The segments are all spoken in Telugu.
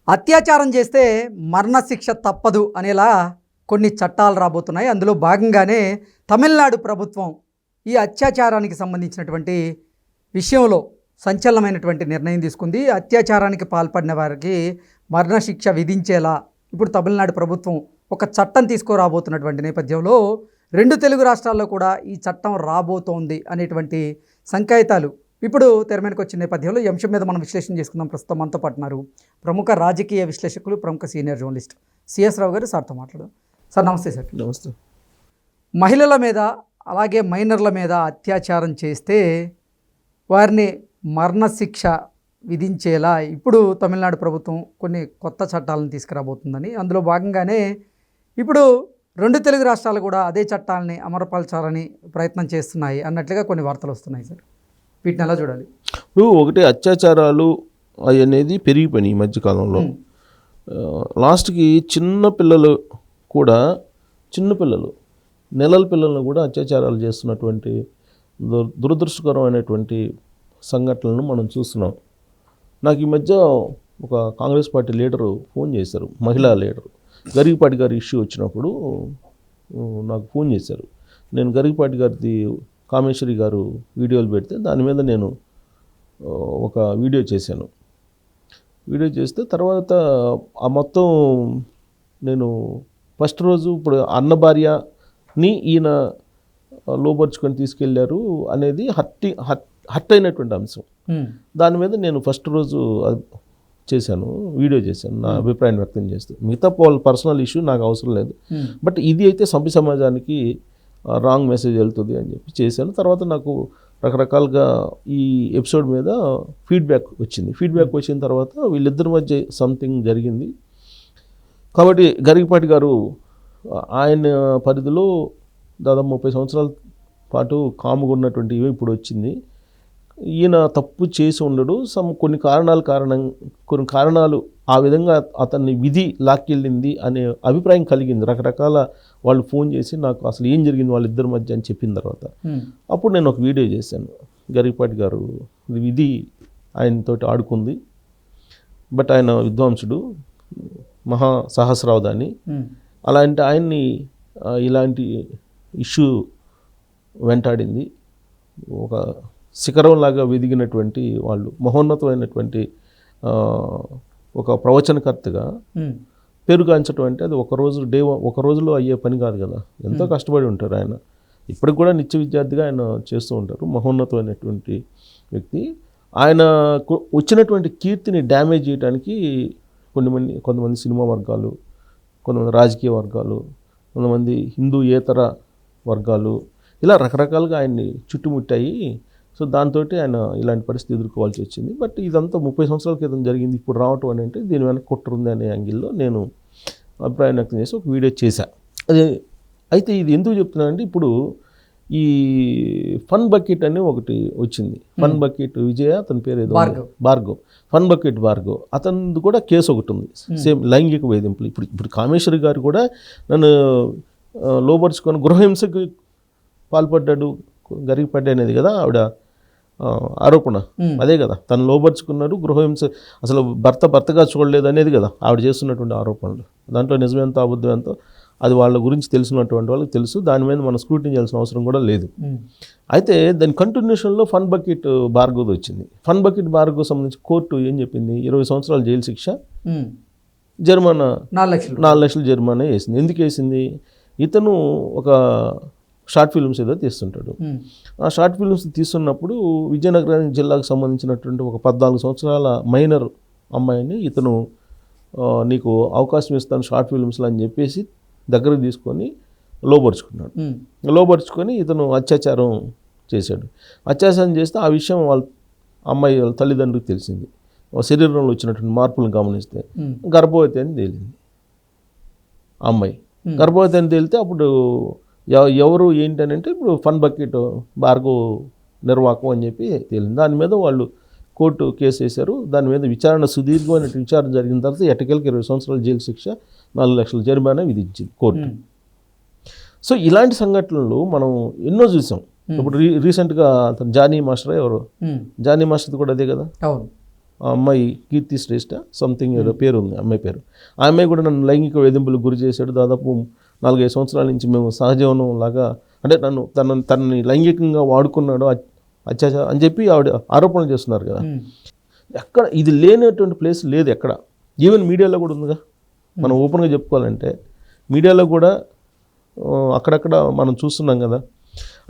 అత్యాచారం చేస్తే మరణశిక్ష తప్పదు అనేలా కొన్ని చట్టాలు రాబోతున్నాయి. అందులో భాగంగానే తమిళనాడు ప్రభుత్వం ఈ అత్యాచారానికి సంబంధించినటువంటి విషయంలో సంచలనమైనటువంటి నిర్ణయం తీసుకుంది. అత్యాచారానికి పాల్పడిన వారికి మరణశిక్ష విధించేలా ఇప్పుడు తమిళనాడు ప్రభుత్వం ఒక చట్టం తీసుకురాబోతున్నటువంటి నేపథ్యంలో రెండు తెలుగు రాష్ట్రాల్లో కూడా ఈ చట్టం రాబోతోంది అనేటువంటి సంకేతాలు ఇప్పుడు తెర మీదకి వచ్చిన నేపథ్యంలో ఈ అంశం మీద మనం విశ్లేషణ చేసుకుందాం. ప్రస్తుతం మనతో పాటున్నారు ప్రముఖ రాజకీయ విశ్లేషకులు, ప్రముఖ సీనియర్ జర్నలిస్ట్ సిఎస్ రావు గారు. సార్తో మాట్లాడదాం. సార్ నమస్తే. సార్ నమస్తే. మహిళల మీద అలాగే మైనర్ల మీద అత్యాచారం చేస్తే వారిని మరణశిక్ష విధించేలా ఇప్పుడు తమిళనాడు ప్రభుత్వం కొన్ని కొత్త చట్టాలను తీసుకురాబోతుందని, అందులో భాగంగానే ఇప్పుడు రెండు తెలుగు రాష్ట్రాలు కూడా అదే చట్టాలని అమలుపరచాలని ప్రయత్నం చేస్తున్నాయి అన్నట్లుగా కొన్ని వార్తలు వస్తున్నాయి. సార్ వీటిని ఎలా చూడాలి? ఇప్పుడు ఒకటి అత్యాచారాలు అనేది పెరిగిపోయినాయి ఈ మధ్యకాలంలో. లాస్ట్కి చిన్నపిల్లలు నెలల పిల్లలను కూడా అత్యాచారాలు చేస్తున్నటువంటి దురదృష్టకరమైనటువంటి సంఘటనలను మనం చూస్తున్నాం. నాకు ఈ మధ్య ఒక కాంగ్రెస్ పార్టీ లీడరు ఫోన్ చేశారు, మహిళా లీడరు. గరికపాటి గారి ఇష్యూ వచ్చినప్పుడు నాకు ఫోన్ చేశారు. నేను గరికపాటి గారిది కామేశ్వరి గారు వీడియోలు పెడితే దాని మీద నేను ఒక వీడియో చేశాను. వీడియో చేస్తే తర్వాత ఆ మొత్తం నేను ఫస్ట్ రోజు ఇప్పుడు అన్న భార్యని ఈయన లోపరుచుకొని తీసుకెళ్లారు అనేది హట్ అయినటువంటి అంశం. దాని మీద నేను ఫస్ట్ రోజు చేశాను, వీడియో చేశాను, నా అభిప్రాయం వ్యక్తం చేస్తూ. మిగతా వాళ్ళ పర్సనల్ ఇష్యూ నాకు అవసరం లేదు, బట్ ఇది అయితే సభ్య సమాజానికి రాంగ్ మెసేజ్ వెళ్తుంది అని చెప్పి చేశాను. తర్వాత నాకు రకరకాలుగా ఈ ఎపిసోడ్ మీద ఫీడ్బ్యాక్ వచ్చిన తర్వాత వీళ్ళిద్దరి మధ్య సంథింగ్ జరిగింది. కాబట్టి గరికపాటి గారు ఆయన పరిధిలో దాదాపు 30 సంవత్సరాల పాటు కాముగా ఉన్నటువంటి ఇప్పుడు వచ్చింది. ఈయన తప్పు చేసి ఉండడు, కొన్ని కారణాలు ఆ విధంగా అతన్ని విధి లాక్కెళ్ళింది అనే అభిప్రాయం కలిగింది. రకరకాల వాళ్ళు ఫోన్ చేసి నాకు అసలు ఏం జరిగింది వాళ్ళిద్దరి మధ్య అని చెప్పిన తర్వాత అప్పుడు నేను ఒక వీడియో చేశాను. గరికపాటి గారు విధి ఆయనతోటి ఆడుకుంది, బట్ ఆయన విద్వాంసుడు, మహా సహస్రావధాని. అలాంటి ఆయన్ని ఇలాంటి ఇష్యూ వెంటాడింది. ఒక శిఖరంలాగా వెదిగినటువంటి వాళ్ళు, మహోన్నతమైనటువంటి ఒక ప్రవచనకర్తగా పేరుగాంచడం అంటే అది ఒక రోజులో అయ్యే పని కాదు కదా. ఎంతో కష్టపడి ఉంటారు ఆయన. ఇప్పటికి కూడా నిత్య విద్యార్థిగా ఆయన చేస్తూ ఉంటారు. మహోన్నతమైనటువంటి వ్యక్తి. ఆయన వచ్చినటువంటి కీర్తిని డ్యామేజ్ చేయడానికి కొంతమంది సినిమా వర్గాలు, కొంతమంది రాజకీయ వర్గాలు, కొంతమంది హిందూయేతర వర్గాలు ఇలా రకరకాలుగా ఆయన్ని చుట్టుముట్టాయి. సో దాంతో ఆయన ఇలాంటి పరిస్థితి ఎదుర్కోవాల్సి వచ్చింది. బట్ ఇదంతా 30 సంవత్సరాల క్రితం జరిగింది, ఇప్పుడు రావటం అని అంటే దీని వెనక కుట్రుంది అనే యాంగిల్లో నేను అభిప్రాయం వ్యక్తం చేసి ఒక వీడియో చేశాను. అయితే ఇది ఎందుకు చెప్తున్నానంటే, ఇప్పుడు ఈ ఫన్ బకెట్ అని ఒకటి వచ్చింది. ఫన్ బకెట్ విజయ, అతని పేరు ఏదో భార్గవ్, ఫన్ బకెట్ భార్గవ్, అతనిది కూడా కేసు ఒకటి ఉంది, సేమ్ లైంగిక వేధింపులు. ఇప్పుడు కామేశ్వరి గారు కూడా నన్ను లోపరుచుకొని గృహహింసకు పాల్పడ్డాడు, గరికపాటి అనేది కదా ఆవిడ ఆరోపణ. అదే కదా, తను లోపరుచుకున్నాడు, గృహహింస, అసలు భర్తగా చూడలేదు అనేది కదా ఆవిడ చేస్తున్నటువంటి ఆరోపణలు. దాంట్లో నిజమేంతో అబద్ధం ఎంతో అది వాళ్ళ గురించి తెలిసినటువంటి వాళ్ళకి తెలుసు. దాని మీద మనం స్క్రూటినీ చేయాల్సిన అవసరం కూడా లేదు. అయితే దాని కంటిన్యూషన్లో ఫన్ బకెట్ భార్గవ్ వచ్చింది. ఫన్ బకెట్ భార్గవ్ సంబంధించి కోర్టు ఏం చెప్పింది? 20 సంవత్సరాల జైలు శిక్ష, జరిమానా 4 లక్షల జరిమానా వేసింది. ఎందుకు వేసింది? ఇతను ఒక షార్ట్ ఫిల్మ్స్ ఏదో తీస్తుంటాడు. ఆ షార్ట్ ఫిల్మ్స్ తీస్తున్నప్పుడు విజయనగరం జిల్లాకు సంబంధించినటువంటి ఒక 14 సంవత్సరాల మైనర్ అమ్మాయిని ఇతను నీకు అవకాశం ఇస్తాను షార్ట్ ఫిల్మ్స్లో అని చెప్పేసి దగ్గరకు తీసుకొని లోపరుచుకొని ఇతను అత్యాచారం చేశాడు. అత్యాచారం చేస్తే ఆ విషయం వాళ్ళ తల్లిదండ్రులకు తెలిసింది. శరీరంలో వచ్చినటువంటి మార్పులను గమనిస్తే గర్భవతి అని తేలింది. అమ్మాయి గర్భవతి అని తేలితే అప్పుడు ఎవరు ఏంటి అని అంటే, ఇప్పుడు ఫన్ బకెట్ భార్గవ్ నిర్వాహకం అని చెప్పి తేలింది. దాని మీద వాళ్ళు కోర్టు కేసు వేశారు. దాని మీద సుదీర్ఘమైన విచారణ జరిగిన తర్వాత ఎట్టకేలకు 20 సంవత్సరాల జైలు శిక్ష, 4 లక్షల జరిమానా విధించింది కోర్టు. సో ఇలాంటి సంఘటనలు మనం ఎన్నో చూసాం. ఇప్పుడు రీసెంట్గా అతను జానీ మాస్టర్ కూడా అదే కదా. ఆ అమ్మాయి కీర్తి శ్రేష్ఠ సంథింగ్ ఏదో పేరు ఉంది, అమ్మాయి పేరు. ఆ అమ్మాయి కూడా నన్ను లైంగిక వేధింపులకు గురి చేశాడు. దాదాపు 4-5 సంవత్సరాల నుంచి మేము సహజీవనం లాగా, అంటే తనని లైంగికంగా వాడుకున్నాడు, అత్యాచారం అని చెప్పి ఆవిడ ఆరోపణలు చేస్తున్నారు కదా. ఎక్కడ ఇది లేనటువంటి ప్లేస్ లేదు ఎక్కడ. ఈవెన్ మీడియాలో కూడా ఉందిగా, మనం ఓపెన్గా చెప్పుకోవాలంటే మీడియాలో కూడా అక్కడక్కడ మనం చూస్తున్నాం కదా.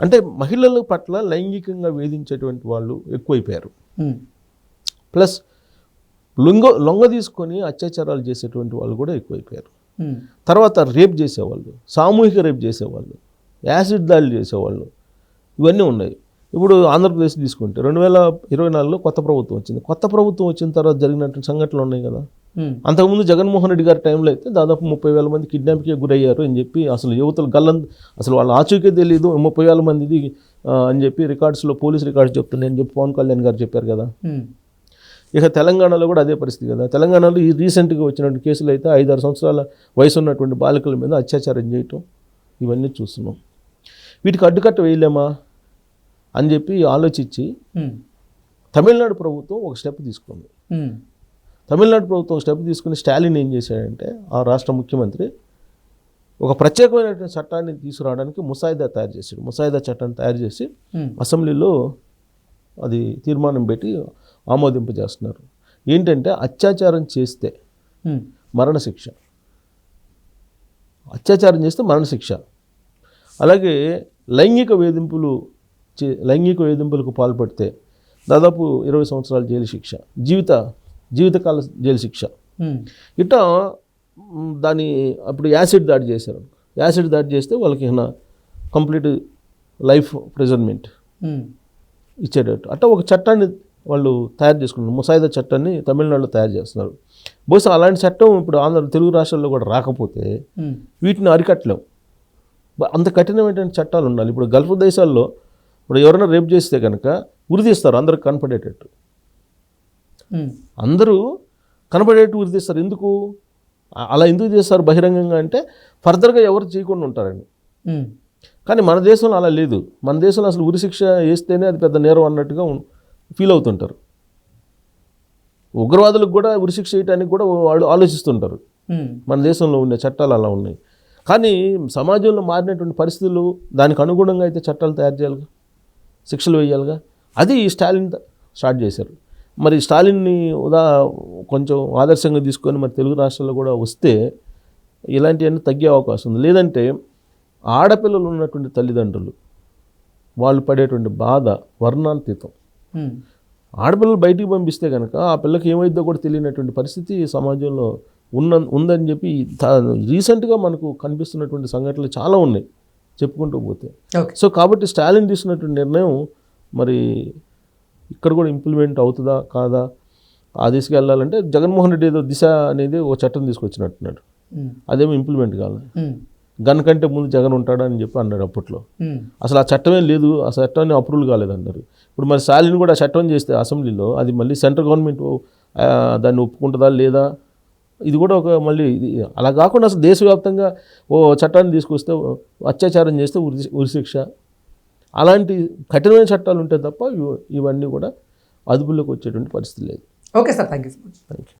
అంటే మహిళల పట్ల లైంగికంగా వేధించేటువంటి వాళ్ళు ఎక్కువైపోయారు. ప్లస్ లొంగ తీసుకొని అత్యాచారాలు చేసేటువంటి వాళ్ళు కూడా ఎక్కువైపోయారు. తర్వాత రేప్ చేసేవాళ్ళు, సామూహిక రేప్ చేసేవాళ్ళు, యాసిడ్ దాడులు చేసేవాళ్ళు, ఇవన్నీ ఉన్నాయి. ఇప్పుడు ఆంధ్రప్రదేశ్ తీసుకుంటే 2024లో కొత్త ప్రభుత్వం వచ్చింది. కొత్త ప్రభుత్వం వచ్చిన తర్వాత జరిగినటువంటి సంఘటనలు ఉన్నాయి కదా. అంతకుముందు జగన్మోహన్ రెడ్డి గారి టైంలో అయితే దాదాపు 30,000 మంది కిడ్నాప్కే గురయ్యారు అని చెప్పి, అసలు యువతలు అసలు వాళ్ళ ఆచూకే తెలియదు, 30,000 మందిది అని చెప్పి రికార్డ్స్లో పోలీస్ రికార్డ్స్ చెప్తున్నాయి అని చెప్పి పవన్ కళ్యాణ్ గారు చెప్పారు కదా. ఇక తెలంగాణలో కూడా అదే పరిస్థితి కదా. తెలంగాణలో ఈ రీసెంట్గా వచ్చినటువంటి కేసులు అయితే 5-6 సంవత్సరాల వయసు ఉన్నటువంటి బాలికల మీద అత్యాచారం చేయటం, ఇవన్నీ చూస్తున్నాం. వీటికి అడ్డుకట్ట వేయలేమా అని చెప్పి ఆలోచించి తమిళనాడు ప్రభుత్వం ఒక స్టెప్ తీసుకుంది. తమిళనాడు ప్రభుత్వం ఒక స్టెప్ తీసుకుని స్టాలిన్ ఏం చేశాడంటే, ఆ రాష్ట్ర ముఖ్యమంత్రి ఒక ప్రత్యేకమైనటువంటి చట్టాన్ని తీసుకురావడానికి ముసాయిదా తయారు చేశాడు. ముసాయిదా చట్టాన్ని తయారు చేసి అసెంబ్లీలో అది తీర్మానం పెట్టి ఆమోదింపజేస్తున్నారు. ఏంటంటే అత్యాచారం చేస్తే మరణశిక్ష, అత్యాచారం చేస్తే మరణశిక్ష, అలాగే లైంగిక వేధింపులకు పాల్పడితే దాదాపు 20 సంవత్సరాల జైలు శిక్ష, జీవితకాల జైలు శిక్ష. ఇట్లా అప్పుడు యాసిడ్ దాడి చేశారు. యాసిడ్ దాడి చేస్తే వాళ్ళకి కంప్లీట్ లైఫ్ ప్రిజర్మెంట్ ఇచ్చేటట్టు అట్లా ఒక చట్టాన్ని వాళ్ళు తయారు చేసుకున్నారు. ముసాయిదా చట్టాన్ని తమిళనాడులో తయారు చేస్తున్నారు. బహుశా అలాంటి చట్టం ఇప్పుడు తెలుగు రాష్ట్రాల్లో కూడా రాకపోతే వీటిని అరికట్టలేం. అంత కఠినమైనటువంటి చట్టాలు ఉండాలి. ఇప్పుడు గల్ఫ్ దేశాల్లో ఇప్పుడు ఎవరైనా రేప్ చేస్తే కనుక ఉరిదీస్తారు, అందరికి కనపడేటట్టు. అందరూ కనపడేట్టు ఉరిదీస్తారు. ఎందుకు అలా ఎందుకు చేస్తారు బహిరంగంగా అంటే, ఫర్దర్గా ఎవరు చేయకుండా ఉంటారని. కానీ మన దేశంలో అలా లేదు. మన దేశంలో అసలు ఉరిశిక్ష వేస్తేనే అది పెద్ద నేరం అన్నట్టుగా ఫీల్ అవుతుంటారు. ఉగ్రవాదులకు కూడా ఉరిశిక్ష వేయడానికి కూడా వాళ్ళు ఆలోచిస్తుంటారు. మన దేశంలో ఉండే చట్టాలు అలా ఉన్నాయి. కానీ సమాజంలో మారినటువంటి పరిస్థితులు దానికి అనుగుణంగా అయితే చట్టాలు తయారు చేయాలిగా, శిక్షలు వేయాలిగా. అది స్టాలిన్ స్టార్ట్ చేశారు. మరి స్టాలిన్ని కొంచెం ఆదర్శంగా తీసుకొని మరి తెలుగు రాష్ట్రాల్లో కూడా వస్తే ఇలాంటివన్నీ తగ్గే అవకాశం ఉంది. లేదంటే ఆడపిల్లలు ఉన్నటువంటి తల్లిదండ్రులు వాళ్ళు పడేటువంటి బాధ వర్ణాతీతం. ఆడపిల్లలు బయటికి పంపిస్తే కనుక ఆ పిల్లకి ఏమైందో కూడా తెలియనటువంటి పరిస్థితి సమాజంలో ఉందని చెప్పి రీసెంట్గా మనకు కనిపిస్తున్నటువంటి సంఘటనలు చాలా ఉన్నాయి చెప్పుకుంటూ పోతే. సో కాబట్టి స్టాలిన్ తీసుకున్నటువంటి నిర్ణయం మరి ఇక్కడ కూడా ఇంప్లిమెంట్ అవుతుందా కాదా, ఆ దిశగా వెళ్ళాలంటే జగన్మోహన్ రెడ్డి ఏదో దిశ అనేది ఒక చట్టం తీసుకొచ్చినట్టున్నాడు. అదేమో ఇంప్లిమెంట్ కావాలి. గన్ కంటే ముందు జగన్ ఉంటాడా అని చెప్పి అన్నాడు అప్పట్లో. అసలు ఆ చట్టమే లేదు, ఆ చట్టాన్ని అప్రూవల్ కాలేదన్నారు. ఇప్పుడు మరి స్టాలిన్ కూడా ఆ చట్టం చేస్తే అసెంబ్లీలో అది మళ్ళీ సెంట్రల్ గవర్నమెంట్ దాన్ని ఒప్పుకుంటుందా లేదా, ఇది కూడా ఒక మళ్ళీ అలా కాకుండా అసలు దేశవ్యాప్తంగా ఓ చట్టాన్ని తీసుకొస్తే అత్యాచారం చేస్తే ఉరిశిక్ష, అలాంటి కఠినమైన చట్టాలు ఉంటాయి తప్ప ఇవన్నీ కూడా అదుపులోకి వచ్చేటువంటి పరిస్థితి లేదు. Okay sir, thank you so much. Thank you.